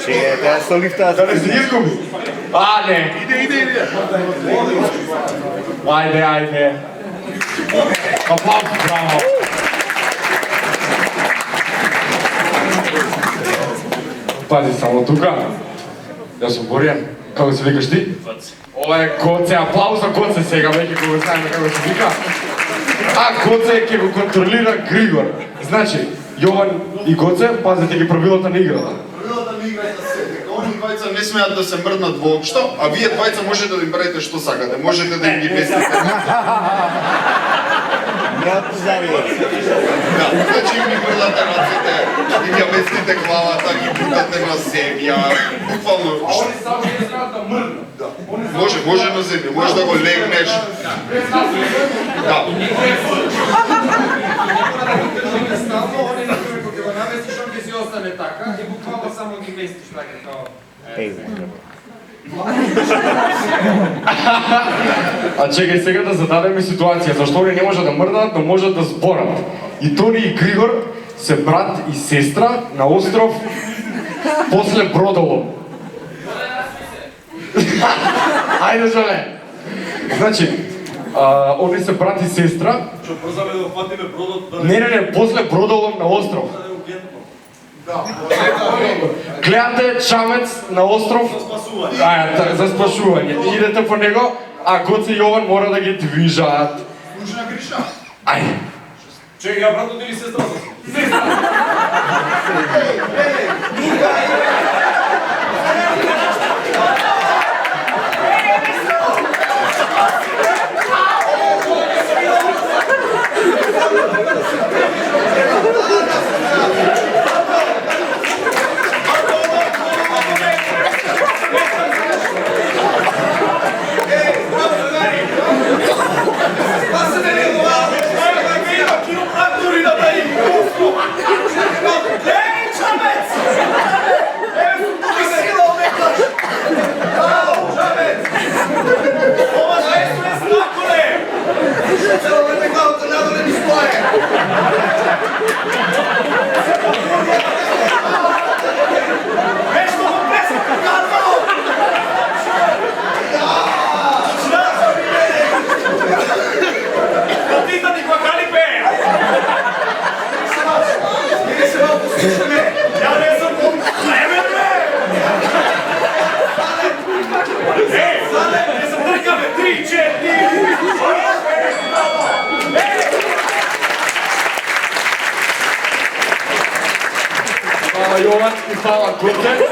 Че, тя е лифта. Да не се изгуби. А, не. Иде. Ajde. Aplauz, bravo. Pazi samo tuka. Ja sam Borjan. Kako se vikaš ti? Ова е Коце, аплауз за Коце сега, веќе кога знаеме како се вика. А Коце ќе го контролира Григор. Значи, Јован и Коце, пазете ги правилата на играта. Правилата на играта се дека они двајца не смеат да се мрднат воопшто, а вие двајца можете да им правите што сакате, можете да им ги местите. Неато завие. Да, значи им ги мрдате рацете, им ја местите главата, ги бутате на земја, буквално. Они само не знаат да мрднат. Може на земја, може да го легнеш. Да. Стално, они на човек кога го наместиш, он ќе си остане така и буквално само ги местиш така како. А чекај сега да зададеме ситуација, зашто они не можат да мрдат, но можат да зборат. И Тони и Григор се брат и сестра на остров после Бродолом. Ајде, Жоле! Значи, они се брат и сестра. Што брзаме да фатиме бродот? Не, после Бродолом на остров. Гледате чамец на остров за спасување. Идете по него, а Гоце и Јован мора да ги движат. Слушна Гриша. Ајде. Чекај, ја братот или сестрата? Јован и Пала Гоце.